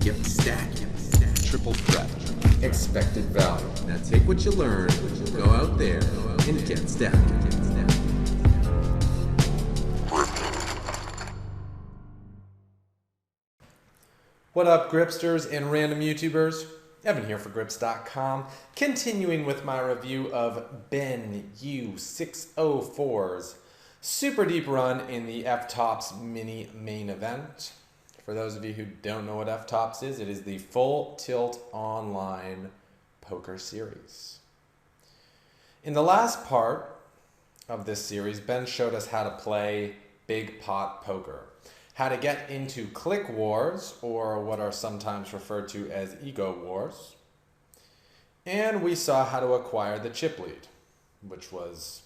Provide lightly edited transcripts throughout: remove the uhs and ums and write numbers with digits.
Get stacked. Triple threat. Expected value. Now take what you learn, go out there, and get stacked. What up, Gripsters and random YouTubers? Evan here for Grips.com, continuing with my review of Ben U604's super deep run in the FTOPS Mini Main Event. For those of you who don't know what FTOPS is, it is the Full Tilt Online Poker Series. In the last part of this series, Ben showed us how to play big pot poker, how to get into click wars, or what are sometimes referred to as ego wars, and we saw how to acquire the chip lead, which was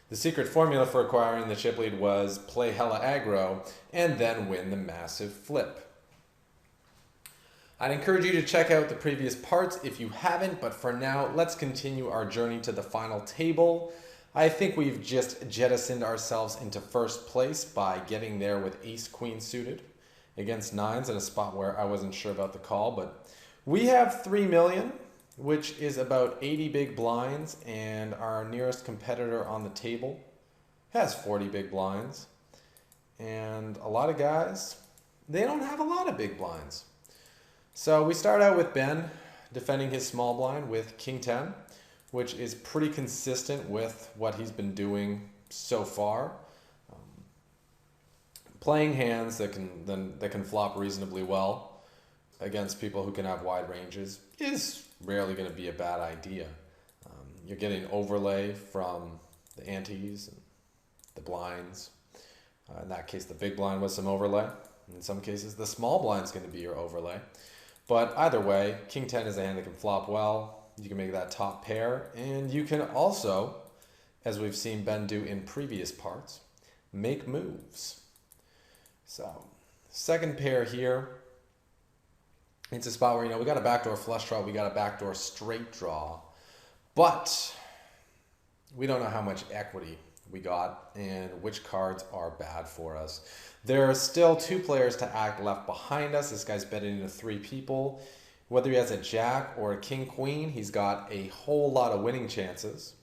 the secret formula for acquiring the chip lead was play hella aggro and then win the massive flip. I'd encourage you to check out the previous parts if you haven't, but for now, let's continue our journey to the final table. I think we've just jettisoned ourselves into first place by getting there with ace-queen suited against nines in a spot where I wasn't sure about the call, but we have 3 million, which is about 80 big blinds, and our nearest competitor on the table has 40 big blinds. And a lot of guys, they don't have a lot of big blinds. So we start out with Ben defending his small blind with king 10, which is pretty consistent with what he's been doing so far. Playing hands that can flop reasonably well against people who can have wide ranges is rarely going to be a bad idea. You're getting overlay from the antes and the blinds. In that case, the big blind was some overlay. In some cases, the small blind is going to be your overlay. But either way, king 10 is a hand that can flop well. You can make that top pair, and you can also, as we've seen Ben do in previous parts, make moves. So, second pair here, it's a spot where, we got a backdoor flush draw, we got a backdoor straight draw, but we don't know how much equity we got and which cards are bad for us. There are still 2 players to act left behind us. This guy's betting into 3 people. Whether he has a jack or a king queen, he's got a whole lot of winning chances,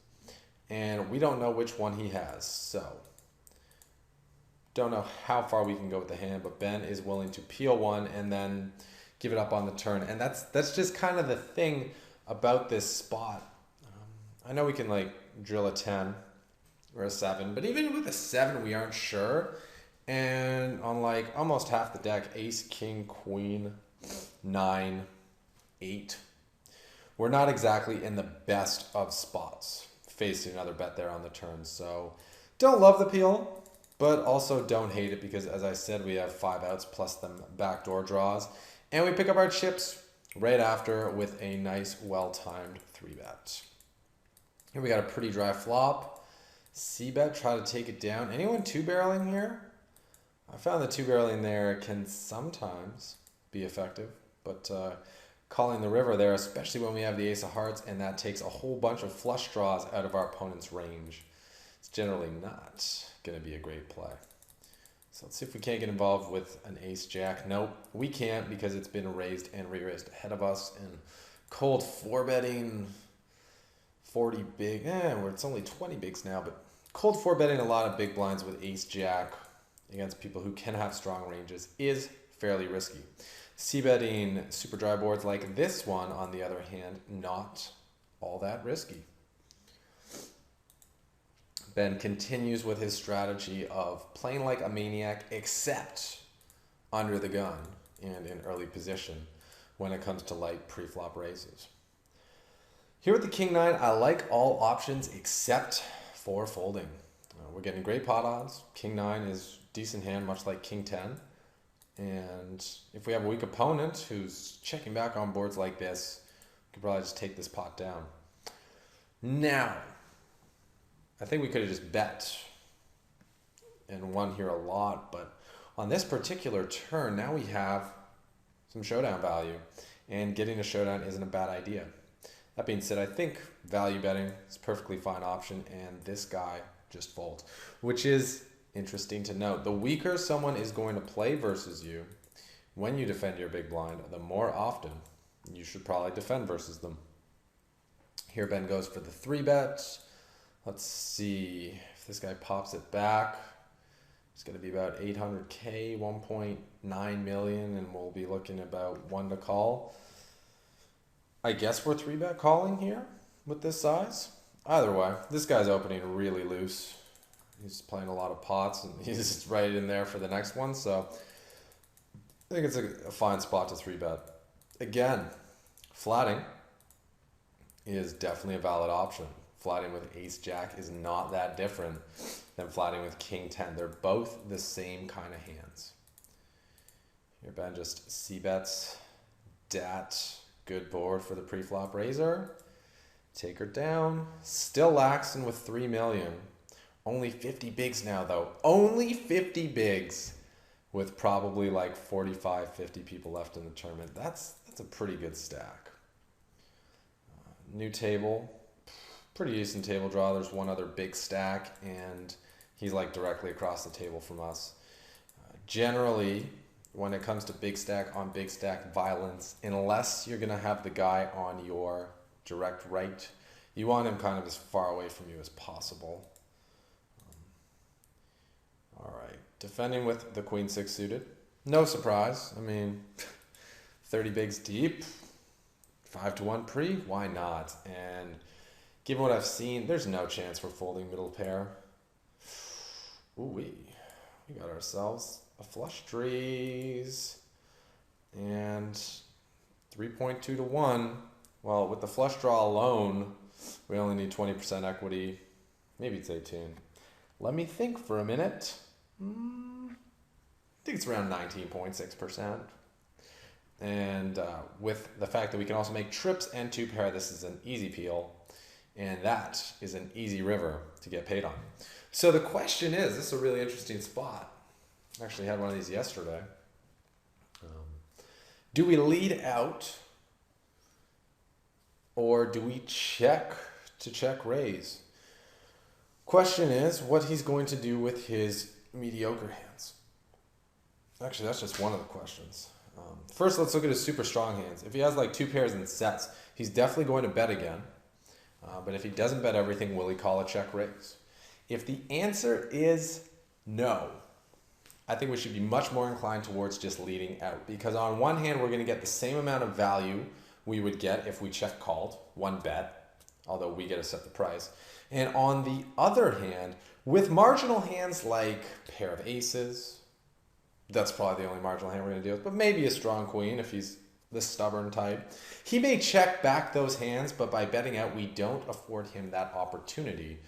and we don't know which one he has. So, don't know how far we can go with the hand, but Ben is willing to peel one and then give it up on the turn, and that's just kind of the thing about this spot. I know we can drill a 10 or a 7, but even with a 7, we aren't sure. And on almost half the deck, ace, king, queen, 9, 8. We're not exactly in the best of spots facing another bet there on the turn. So don't love the peel, but also don't hate it because, as I said, we have 5 outs plus them backdoor draws. And we pick up our chips right after with a nice, well-timed 3-bet. Here we got a pretty dry flop. C-bet, try to take it down. Anyone 2-barreling here? I found the 2-barreling there can sometimes be effective, but calling the river there, especially when we have the ace of hearts, and that takes a whole bunch of flush draws out of our opponent's range. It's generally not going to be a great play. So let's see if we can't get involved with an ace-jack. Nope, we can't because it's been raised and re-raised ahead of us. And cold 4-betting 40 big, where it's only 20 bigs now, but cold 4-betting a lot of big blinds with ace-jack against people who can have strong ranges is fairly risky. C-betting super dry boards like this one, on the other hand, not all that risky. Ben continues with his strategy of playing like a maniac, except under the gun and in early position when it comes to light pre-flop raises. Here with the king 9, I like all options except for folding. We're getting great pot odds. King 9 is decent hand, much like king 10. And if we have a weak opponent who's checking back on boards like this, we could probably just take this pot down. Now, I think we could have just bet and won here a lot, but on this particular turn, now we have some showdown value, and getting a showdown isn't a bad idea. That being said, I think value betting is a perfectly fine option, and this guy just folds, which is interesting to note. The weaker someone is going to play versus you, when you defend your big blind, the more often you should probably defend versus them. Here Ben goes for the 3-bet. Let's see if this guy pops it back. It's going to be about 800K, 1.9 million, and we'll be looking about 1 to call. I guess we're 3-bet calling here with this size. Either way, this guy's opening really loose. He's playing a lot of pots, and he's right in there for the next one. So I think it's a fine spot to 3-bet. Again, flatting is definitely a valid option. Flatting with ace-jack is not that different than flatting with king-10. They're both the same kind of hands. Here Ben just c-bets, dat, good board for the pre-flop raiser. Take her down. Still laxing with 3 million. Only 50 bigs now though. Only 50 bigs with probably like 45, 50 people left in the tournament. That's a pretty good stack. New table. Pretty decent table draw. There's one other big stack, and he's like directly across the table from us. Generally, when it comes to big stack on big stack violence, unless you're going to have the guy on your direct right, you want him kind of as far away from you as possible. All right, defending with the queen 6 suited. No surprise. I mean, 30 bigs deep, 5 to 1 pre, why not? And given what I've seen, there's no chance we're folding middle pair. Ooh, we got ourselves a flush draws and 3.2 to 1. Well, with the flush draw alone, we only need 20% equity. Maybe it's 18. Let me think for a minute. I think it's around 19.6%. And with the fact that we can also make trips and 2 pair, this is an easy peel. And that is an easy river to get paid on. So the question is, this is a really interesting spot. I actually had one of these yesterday. Do we lead out, or do we check to check raise? Question is what he's going to do with his mediocre hands. Actually, that's just one of the questions. First, let's look at his super strong hands. If he has like 2 pairs and sets, he's definitely going to bet again. But if he doesn't bet everything, will he call a check raise? If the answer is no, I think we should be much more inclined towards just leading out. Because on one hand, we're going to get the same amount of value we would get if we check called, 1 bet, although we get to set the price. And on the other hand, with marginal hands like pair of aces, that's probably the only marginal hand we're going to deal with, but maybe a strong queen if he's the stubborn type. He may check back those hands, but by betting out, we don't afford him that opportunity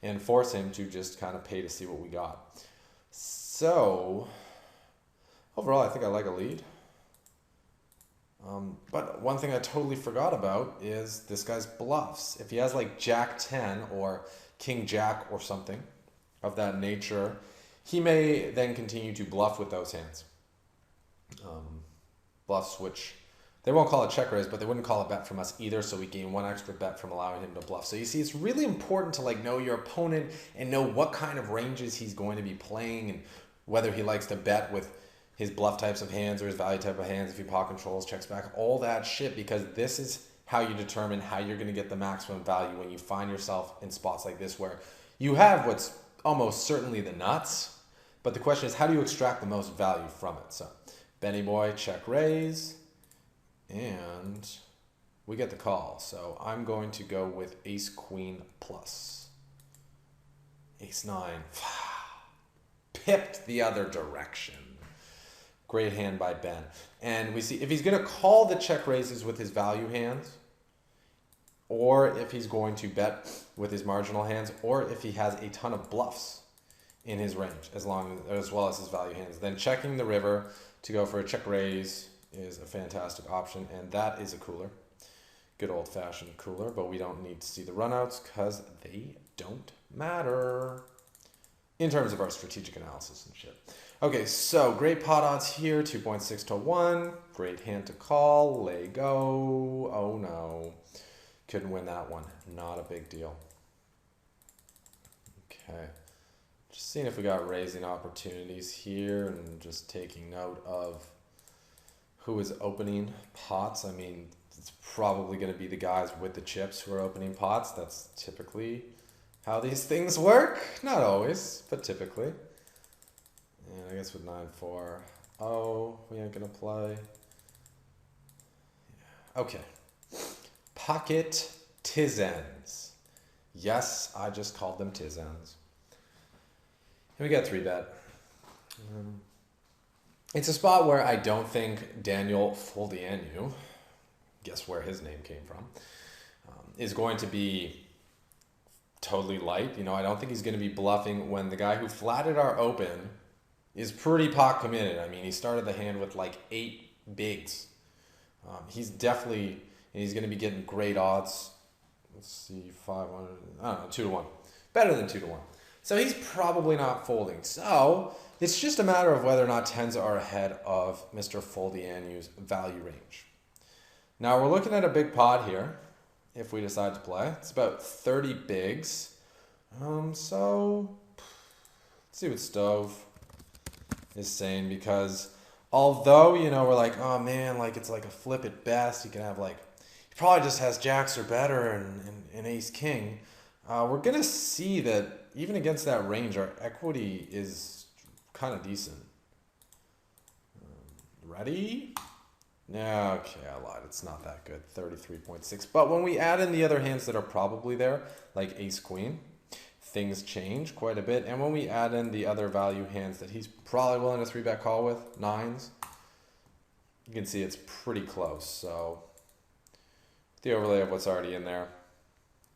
and force him to just kind of pay to see what we got. So, overall, I think I like a lead. But one thing I totally forgot about is this guy's bluffs. If he has like Jack 10 or King Jack or something of that nature, he may then continue to bluff with those hands. Bluffs which they won't call it check raise, but they wouldn't call it bet from us either, so we gain 1 extra bet from allowing him to bluff. So you see, it's really important to like know your opponent and know what kind of ranges he's going to be playing and whether he likes to bet with his bluff types of hands or his value type of hands, if he pot controls, checks back, all that shit, because this is how you determine how you're going to get the maximum value when you find yourself in spots like this where you have what's almost certainly the nuts, but the question is how do you extract the most value from it? So Benny boy, check raise, and we get the call. So I'm going to go with ace queen plus. Ace 9. Pipped the other direction. Great hand by Ben. And we see if he's going to call the check raises with his value hands, or if he's going to bet with his marginal hands, or if he has a ton of bluffs in his range, as well as his value hands, then checking the river to go for a check raise is a fantastic option, and that is a cooler. Good old-fashioned cooler, but we don't need to see the runouts because they don't matter in terms of our strategic analysis and shit. Okay, so great pot odds here, 2.6 to 1. Great hand to call, lay go. Oh no, couldn't win that one. Not a big deal. Okay, just seeing if we got raising opportunities here and just taking note of who is opening pots. I mean, it's probably going to be the guys with the chips who are opening pots. That's typically how these things work. Not always, but typically. And I guess with 9-4, oh, we ain't going to play. Yeah. Okay. Pocket Tizens. Yes, I just called them Tizens. And we got 3-bet. It's a spot where I don't think Daniel Foldianu, guess where his name came from, is going to be totally light. You know, I don't think he's going to be bluffing when the guy who flatted our open is pretty pot committed. I mean, he started the hand with like 8 bigs. He's definitely, and he's going to be getting great odds. Let's see, 5-1, I don't know, 2-1. Better than 2-1. So he's probably not folding. So it's just a matter of whether or not 10s are ahead of Mr. Foldianu's value range. Now we're looking at a big pot here, if we decide to play. It's about 30 bigs. So let's see what Stove is saying, because although, you know, we're like, oh man, like it's like a flip at best. You can have like, he probably just has jacks or better and ace king. We're going to see that even against that range, our equity is kind of decent. Ready? Yeah, okay, I lied. It's not that good. 33.6. But when we add in the other hands that are probably there, like ace queen, things change quite a bit. And when we add in the other value hands that he's probably willing to 3-bet call with, 9s, you can see it's pretty close. So the overlay of what's already in there,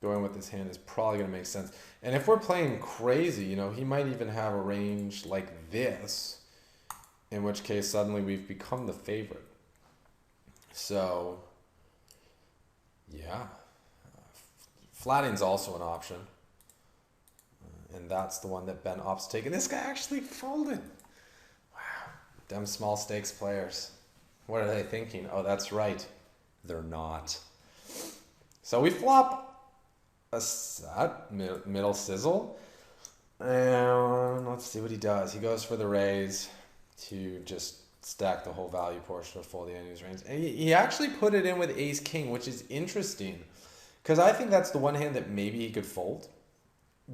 going with this hand is probably going to make sense. And if we're playing crazy, you know, he might even have a range like this, in which case suddenly we've become the favorite. So, yeah. Flatting's also an option. And that's the one that Ben opts taking. This guy actually folded. Wow. Them small stakes players. What are they thinking? Oh, that's right. They're not. So we flop a set, middle sizzle. And let's see what he does. He goes for the raise to just stack the whole value portion of Foldianu's range. And he actually put it in with ace king, which is interesting, because I think that's the one hand that maybe he could fold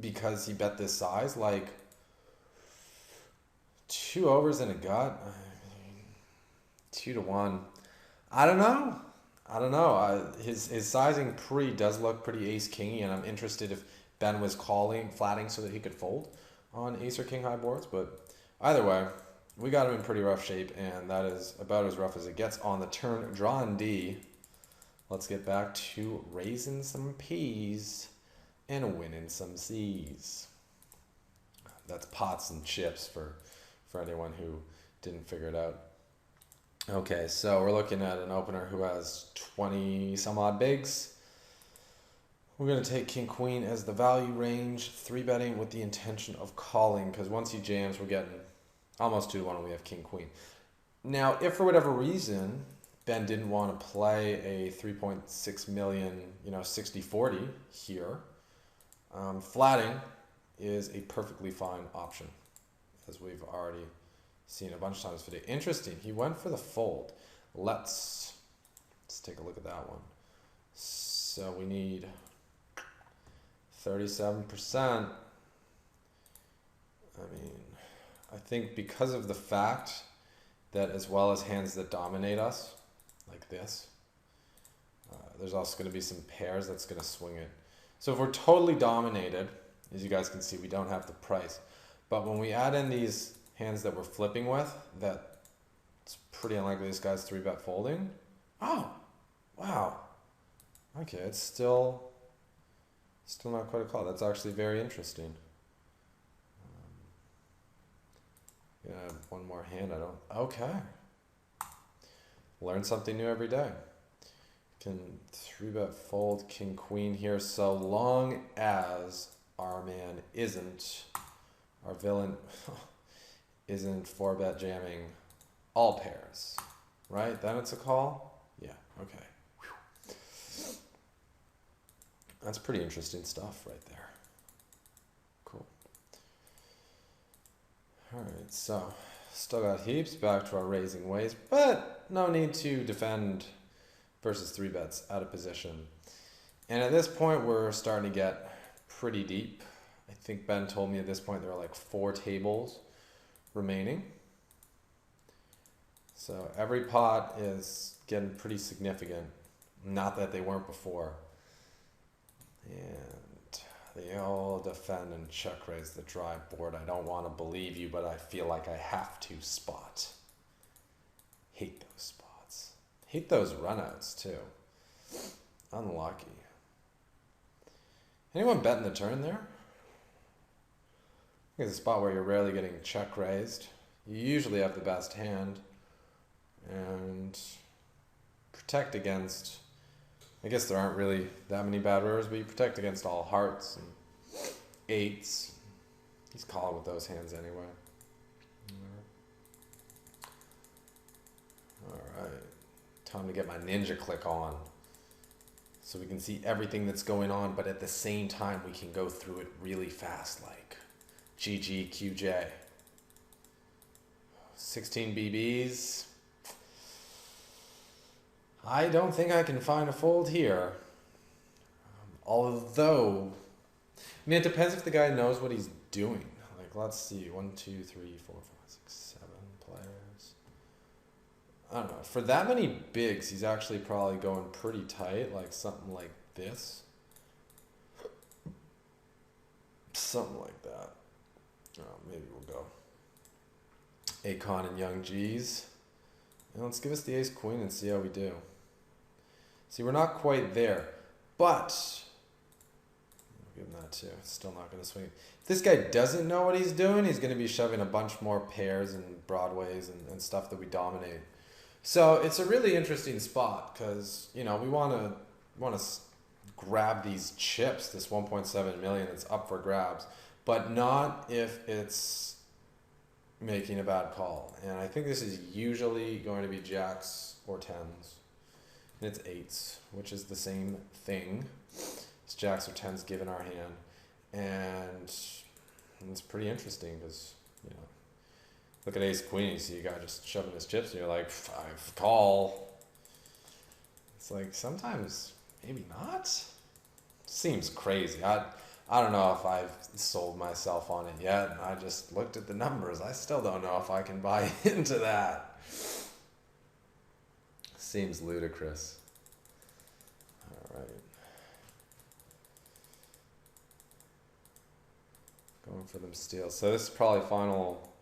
because he bet this size. Like 2 overs and a gut. I mean, 2-1. I don't know. His sizing does look pretty ace kingy, and I'm interested if Ben was flatting so that he could fold on ace or king high boards. But either way, we got him in pretty rough shape, and that is about as rough as it gets on the turn. Draw D. Let's get back to raising some P's and winning some C's. That's pots and chips for anyone who didn't figure it out. Okay, so we're looking at an opener who has 20 some odd bigs. We're going to take king queen as the value range, 3-betting with the intention of calling, because once he jams, we're getting almost 2-1 when we have king queen. Now, if for whatever reason Ben didn't want to play a 3.6 million, 60-40 here, flatting is a perfectly fine option, as we've already seen a bunch of times today. Interesting. He went for the fold. Let's take a look at that one. So we need 37%. I mean, I think because of the fact that as well as hands that dominate us, like this, there's also going to be some pairs that's going to swing it. So if we're totally dominated, as you guys can see, we don't have the price. But when we add in these hands that we're flipping with, that it's pretty unlikely this guy's 3-bet folding. Oh, wow. Okay, it's still not quite a call. That's actually very interesting. Yeah, one more hand. Okay. Learn something new every day. Can 3-bet fold king queen here, so long as our villain isn't 4-bet jamming all pairs, right? Then it's a call? Yeah, okay. Whew. That's pretty interesting stuff right there. Cool. All right, so Still got heaps, back to our raising ways, but no need to defend versus 3 bets out of position. And at this point, we're starting to get pretty deep. I think Ben told me at this point there are like 4 tables remaining. So every pot is getting pretty significant. Not that they weren't before. And they all defend and check raise the dry board. I don't want to believe you, but I feel like I have to spot. Hate those spots. Hate those runouts too. Unlucky. Anyone betting the turn there? I think it's a spot where you're rarely getting check raised. You usually have the best hand. And protect against, I guess there aren't really that many bad rivers, but you protect against all hearts and 8s. He's calling with those hands anyway. Alright, time to get my ninja click on so we can see everything that's going on, but at the same time we can go through it really fast, like GG QJ. 16 BBs. I don't think I can find a fold here. Although, I mean, it depends if the guy knows what he's doing. Like, let's see, 1, 2, 3, 4, 5, 6, 7 players. I don't know. For that many bigs, he's actually probably going pretty tight, like something like this. Something like that. Maybe we'll go Akon and Young G's. And let's give us the ace queen and see how we do. See, we're not quite there, but I'll give him that too. It's still not going to swing. If this guy doesn't know what he's doing, he's going to be shoving a bunch more pairs and broadways and stuff that we dominate. So it's a really interesting spot because, you know, we want to grab these chips, this 1.7 million that's up for grabs, but not if it's making a bad call. And I think this is usually going to be jacks or 10s. And it's 8s, which is the same thing. It's jacks or 10s given our hand. And it's pretty interesting because, you know, look at ace queen, you see a guy just shoving his chips and you're like, 5 call. It's like sometimes maybe not. Seems crazy. I don't know if I've sold myself on it yet. I just looked at the numbers. I still don't know if I can buy into that. Seems ludicrous. All right. Going for them steals. So this is probably final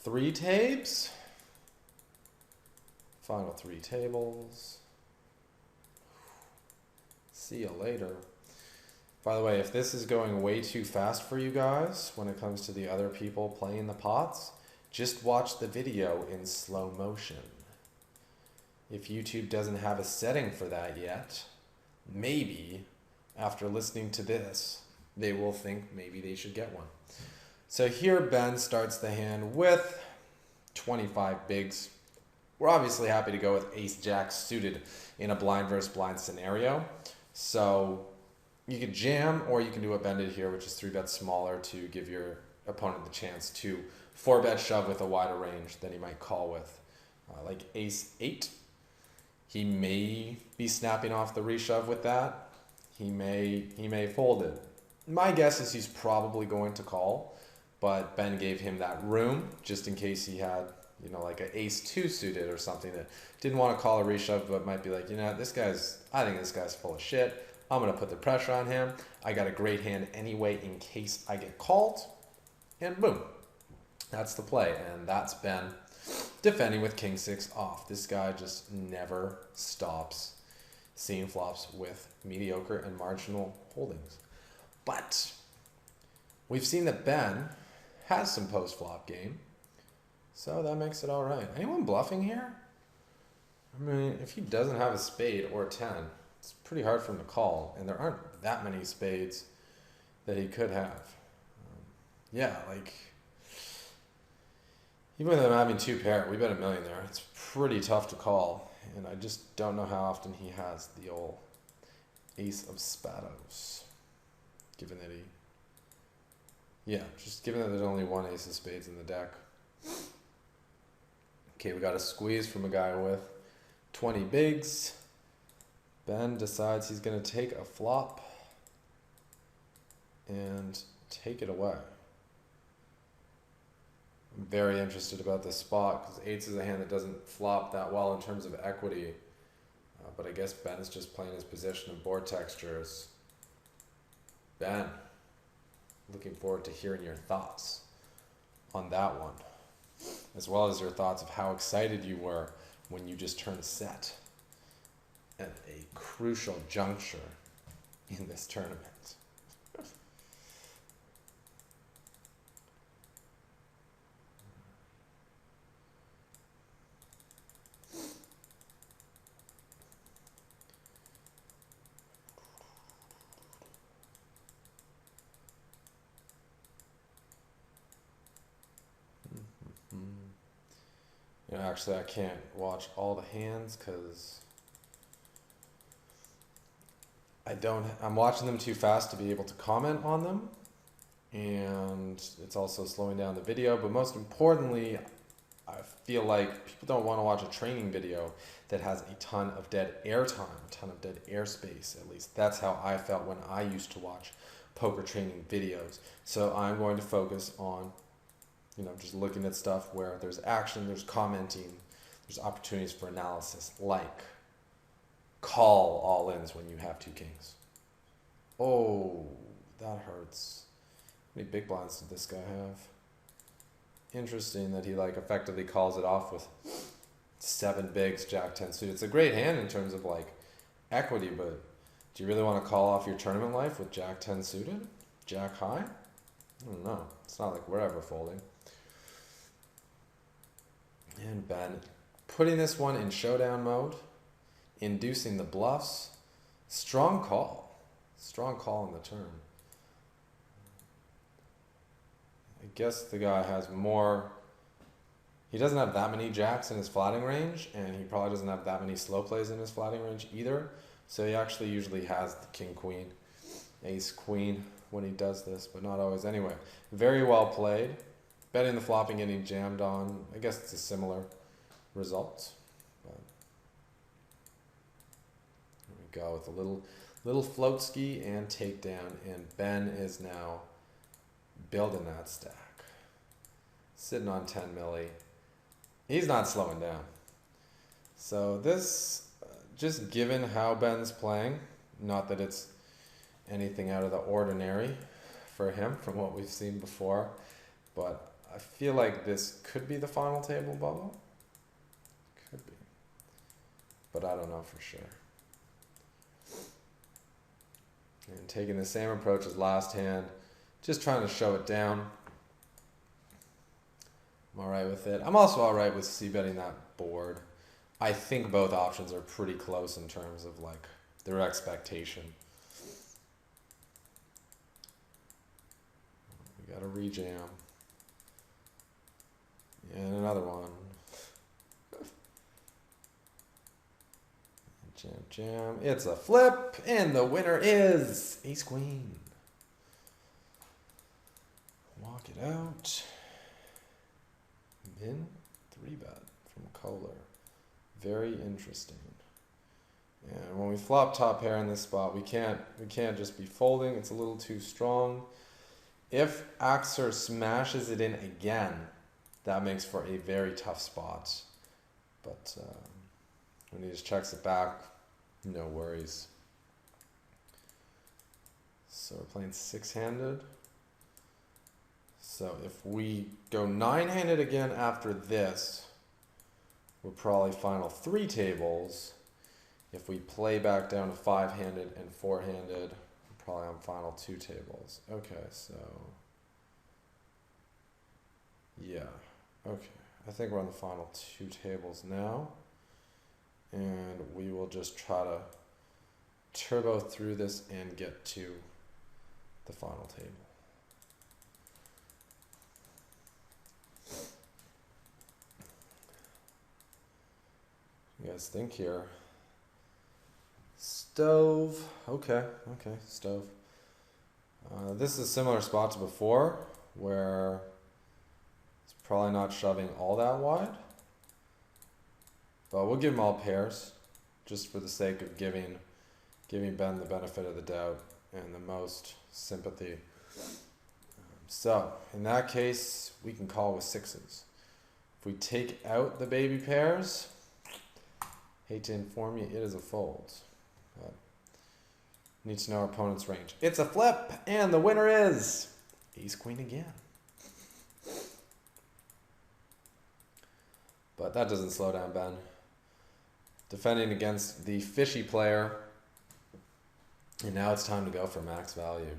3 tapes. Final 3 tables. See you later. By the way, if this is going way too fast for you guys when it comes to the other people playing the pots, just watch the video in slow motion. If YouTube doesn't have a setting for that yet, maybe after listening to this, they will think maybe they should get one. So here Ben starts the hand with 25 bigs. We're obviously happy to go with ace-jack suited in a blind versus blind scenario. So you could jam, or you can do what Ben did here, which is 3 bets smaller to give your opponent the chance to 4-bet shove with a wider range than he might call with. Like ace-8. He may be snapping off the reshove with that. He may fold it. My guess is he's probably going to call, but Ben gave him that room just in case he had, you know, like an ace-2 suited or something that didn't want to call a reshove, but might be like, you know, I think this guy's full of shit. I'm going to put the pressure on him. I got a great hand anyway in case I get called. And boom. That's the play. And that's Ben defending with king 6 off. This guy just never stops seeing flops with mediocre and marginal holdings. But we've seen that Ben has some post-flop game. So that makes it all right. Anyone bluffing here? I mean, if he doesn't have a spade or a 10, it's pretty hard for him to call. And there aren't that many spades that he could have. Yeah, like, even with him having 2 pair, we bet $1 million there. It's pretty tough to call. And I just don't know how often he has the old ace of spados. Given that just given that there's only 1 ace of spades in the deck. Okay, we got a squeeze from a guy with 20 bigs. Ben decides he's going to take a flop and take it away. I'm very interested about this spot because eights is a hand that doesn't flop that well in terms of equity. But I guess Ben is just playing his position and board textures. Ben, looking forward to hearing your thoughts on that one, as well as your thoughts of how excited you were when you just turned set at a crucial juncture in this tournament. You know, actually, I can't watch all the hands because I'm watching them too fast to be able to comment on them, and it's also slowing down the video. But most importantly, I feel like people don't want to watch a training video that has a ton of dead air time, a ton of dead airspace. At least that's how I felt when I used to watch poker training videos. So I'm going to focus on, you know, just looking at stuff where there's action, there's commenting, there's opportunities for analysis, like call all-ins when you have two kings. Oh, that hurts. How many big blinds did this guy have? Interesting that he like effectively calls it off with 7 bigs, Jack 10 suited. It's a great hand in terms of like equity, but do you really want to call off your tournament life with Jack 10 suited? Jack high? I don't know. It's not like we're ever folding. And Ben putting this one in showdown mode, inducing the bluffs. Strong call. Strong call on the turn. I guess the guy has more. He doesn't have that many jacks in his flatting range, and he probably doesn't have that many slow plays in his flatting range either. So he actually usually has the king, queen, ace, queen when he does this, but not always. Anyway, very well played. Betting the flop and getting jammed on. I guess it's a similar result. But here we go with a little float ski and takedown, and Ben is now building that stack. Sitting on 10 milli. He's not slowing down. So this, just given how Ben's playing, not that it's anything out of the ordinary for him from what we've seen before, but I feel like this could be the final table bubble. Could be. But I don't know for sure. And taking the same approach as last hand, just trying to show it down. I'm alright with it. I'm also alright with c-betting that board. I think both options are pretty close in terms of like their expectation. We got a rejam. And another one. Jam, jam. It's a flip, and the winner is ace queen. Walk it out. Min 3-bet from Kohler. Very interesting. And when we flop top pair in this spot, we can't just be folding. It's a little too strong. If Axer smashes it in again, that makes for a very tough spot. But when he just checks it back, no worries. So we're playing 6-handed. So if we go 9-handed again after this, we're probably final 3 tables. If we play back down to 5-handed and 4-handed, we're probably on final 2 tables. Okay, so yeah, okay. I think we're on the final 2 tables now, and we will just try to turbo through this and get to the final table. You guys think here? Stove. Okay, stove. This is a similar spot to before, where it's probably not shoving all that wide. But we'll give him all pairs, just for the sake of giving Ben the benefit of the doubt and the most sympathy. So, in that case, we can call with sixes. If we take out the baby pairs, hate to inform you, it is a fold. But need to know our opponent's range. It's a flip, and the winner is ace queen again. But that doesn't slow down Ben. Defending against the fishy player. And now it's time to go for max value.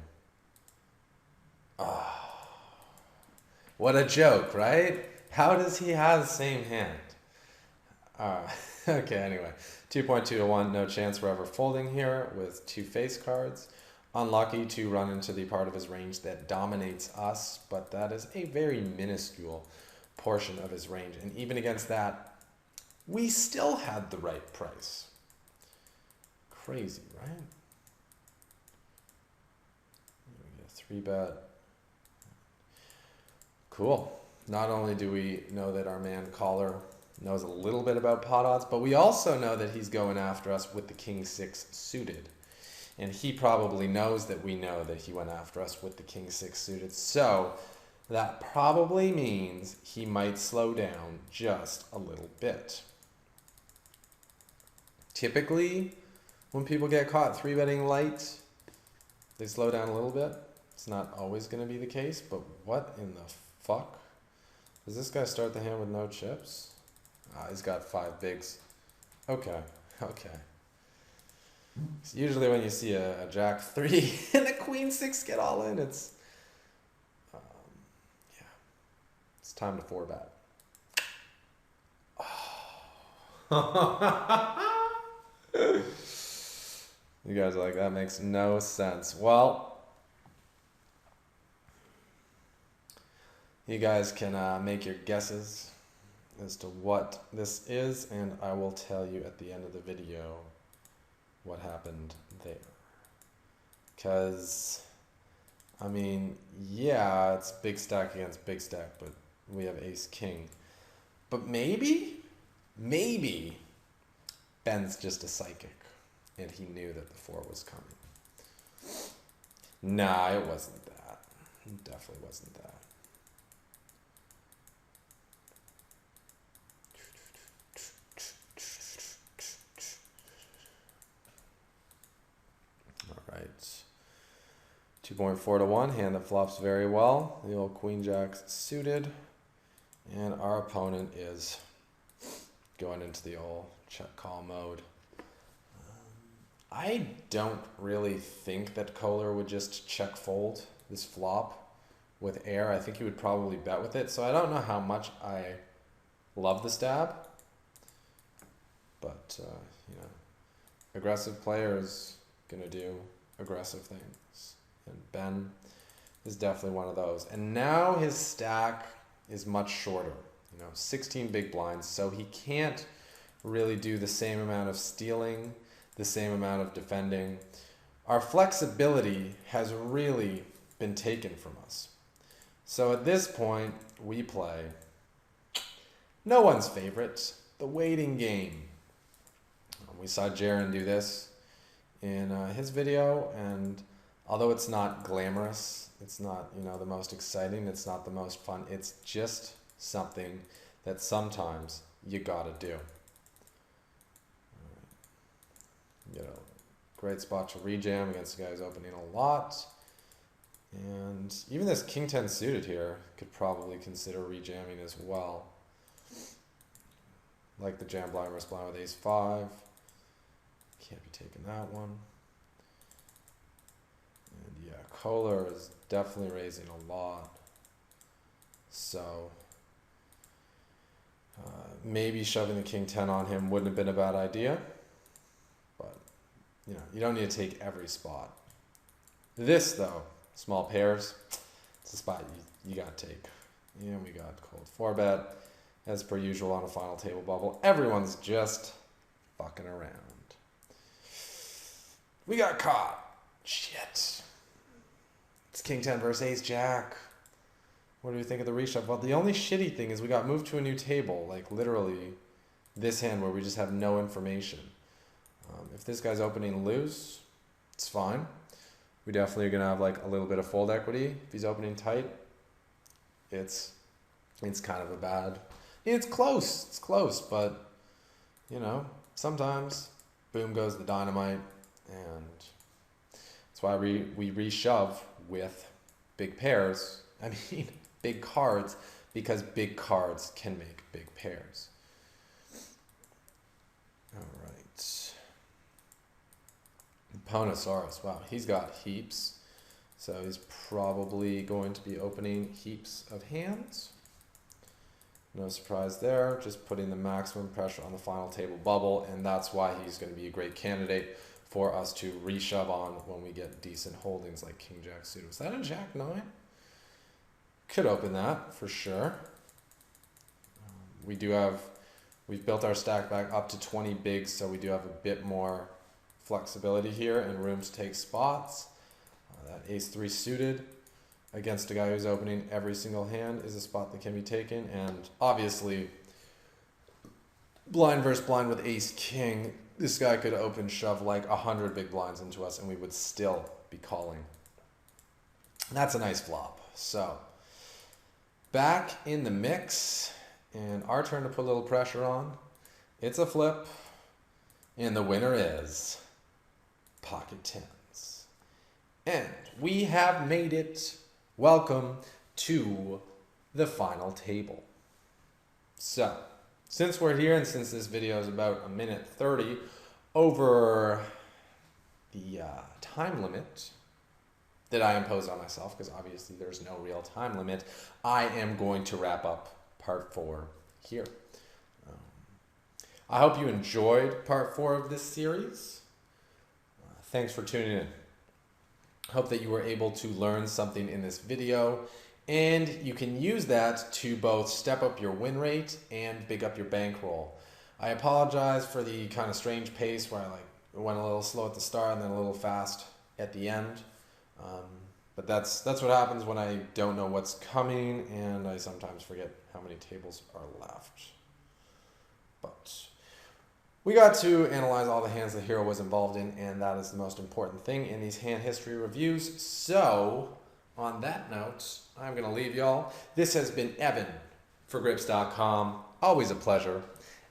Ah, what a joke, right? How does he have the same hand? Okay, anyway. 2.2 to 1, no chance we're ever folding here with two face cards. Unlucky to run into the part of his range that dominates us, but that is a very minuscule portion of his range. And even against that, we still had the right price. Crazy, right? We get a 3-bet. Cool. Not only do we know that our man caller knows a little bit about pot odds, but we also know that he's going after us with the king 6 suited. And he probably knows that we know that he went after us with the king 6 suited. So that probably means he might slow down just a little bit. Typically, when people get caught 3-betting light, they slow down a little bit. It's not always going to be the case, but what in the fuck? Does this guy start the hand with no chips? Ah, he's got 5 bigs. Okay. So usually when you see a jack 3 and a queen 6 get all in, it's it's time to 4-bet. You guys are like, that makes no sense. Well, you guys can make your guesses as to what this is, and I will tell you at the end of the video what happened there. Because, I mean, yeah, it's big stack against big stack, but we have ace king. But maybe Ben's just a psychic, and he knew that the 4 was coming. Nah, it wasn't that. It definitely wasn't that. All right. 2.4 to 1, hand that flops very well. The old queen jack's suited, and our opponent is going into the old check call mode. I don't really think that Kohler would just check fold this flop with air. I think he would probably bet with it. So I don't know how much I love the stab, but you know, aggressive player is gonna do aggressive things, and Ben is definitely one of those. And now his stack is much shorter, 16 big blinds, so he can't really do the same amount of stealing, the same amount of defending. Our flexibility has really been taken from us. So at this point, we play no one's favorite, the waiting game. We saw Jaron do this in his video, and although it's not glamorous, it's not the most exciting, it's not the most fun, it's just something that sometimes you gotta do. Great spot to rejam against the guy who's opening a lot. And even this king 10 suited here could probably consider rejamming as well. Like the jam blind versus blind with ace 5. Can't be taking that one. And yeah, Kohler is definitely raising a lot. So maybe shoving the king 10 on him wouldn't have been a bad idea. But you don't need to take every spot. This though, small pairs, it's a spot you gotta take. And we got cold 4-bet as per usual on a final table bubble. Everyone's just fucking around. We got caught. Shit. It's king 10 versus ace jack. What do we think of the reshove? Well, the only shitty thing is we got moved to a new table, like literally this hand where we just have no information. If this guy's opening loose, it's fine. We definitely are going to have like a little bit of fold equity. If he's opening tight, it's kind of a bad, it's close, but you know, sometimes boom goes the dynamite, and that's why we reshove with big pairs. I mean, big cards, because big cards can make big pairs. All right. Ponosaurus, wow, he's got heaps. So he's probably going to be opening heaps of hands. No surprise there, just putting the maximum pressure on the final table bubble, and that's why he's going to be a great candidate for us to reshove on when we get decent holdings like King Jack suited. Was that a Jack 9? Could open that for sure. We've built our stack back up to 20 bigs, so we do have a bit more flexibility here and room to take spots. That ace-3 suited against a guy who's opening every single hand is a spot that can be taken, and obviously blind versus blind with ace-king, this guy could open shove like 100 big blinds into us and we would still be calling. That's a nice flop. So back in the mix, and our turn to put a little pressure on. It's a flip, and the winner is pocket tens. And we have made it. Welcome to the final table. So, since we're here and since this video is about 1:30 over the time limit that I impose on myself, because obviously there's no real time limit, I am going to wrap up part 4 here. I hope you enjoyed part 4 of this series. Thanks for tuning in. Hope that you were able to learn something in this video, and you can use that to both step up your win rate and big up your bankroll. I apologize for the kind of strange pace where I went a little slow at the start and then a little fast at the end. But that's what happens when I don't know what's coming, and I sometimes forget how many tables are left. But we got to analyze all the hands the hero was involved in, and that is the most important thing in these hand history reviews. So, on that note, I'm going to leave y'all. This has been Evan for Grips.com. Always a pleasure.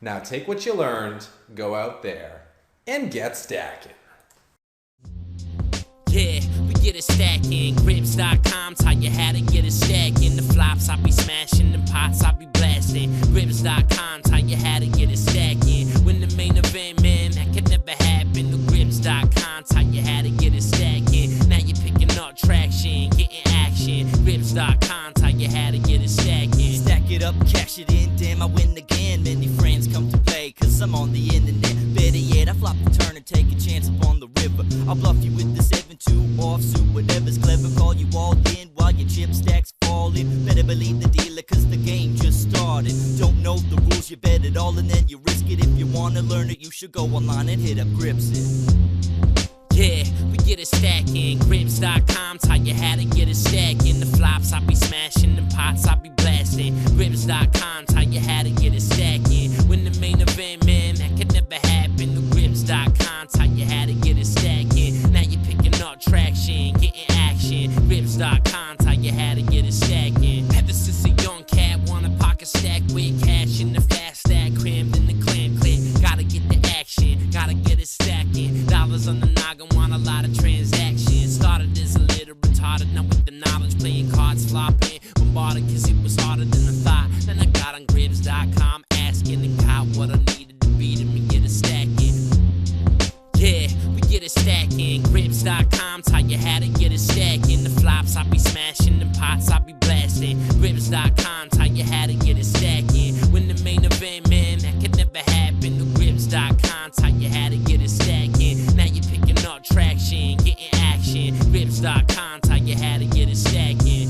Now take what you learned, go out there, and get stacking. Yeah, we get it stacking. Grips.com taught you how to get it stacking. The flops I be smashing, the pots I be blasting. Grips.com taught you how to get it stacking. When the main event, man, that could never happen. The Grips.com taught you how to get it stacking. Now you're picking up traction, getting action. Grips.com taught you how to get it stacking. Stack it up, cash it in, damn I win again. Many friends come to play, cause I'm on the internet. Better yet, I flop the turn and take a chance upon the river. I'll bluff you with the 7-2 offsuit, whatever's clever, call you all in while your chip stacks fall in. Better believe the dealer, cause the game just started. Don't know the rules, you bet it all and then you risk it. If you wanna learn it, you should go online and hit up Grips it. Yeah, we get it stacking. Grips.com taught you how to get it stacking. The flops I be smashing, the pots I be blasting. Grips.com taught you how to get it stacking. When the main event, man, that could never happen. The Grips.com taught you how to get it stacking. Now you're picking up traction, getting action. Grips.com taught you how to get it stacking. Ever since a young cat, want a pocket stack with cash in the fast stack, crammed in the clam clip. Gotta get the action, gotta get it stacking. Dollars on the noggin, want a lot of transactions. Started as a little retarded, now with the knowledge, playing cards, flopping, bombarded, cause it was harder than I thought. Then I got on Grips.com, asking and got what I needed to beat him and get it stacking. Yeah, we get it stacking. Grips.com taught you how to get it stacking. The flops I be smashing, the pots I be blasting. Grips.com taught you how to get it stacking. When the main event, man, that could never happen. The Grips.com taught you how to get it stacking. Now you're picking up traction, getting action. Grips.com taught you how to get it stacking.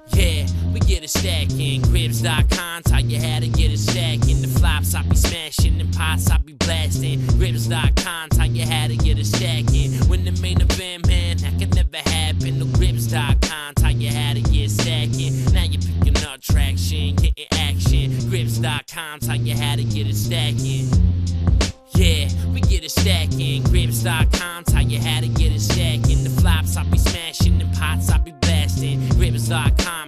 Yeah, we get it stacking. Grips.com taught you how to get it stacking. The flops I be smashing, and pots I be blasting. Grips.com taught you how to get it stacking. When the main event, man, that could never happen. The Grips.com taught you how to get stacking. Now you're picking up traction, getting action. Grips.com taught you how to get it stacking. Yeah, we get it stacking. Grips.com, tell you how to get it stacking. The flops I be smashing, the pots I be blasting. Grips.com,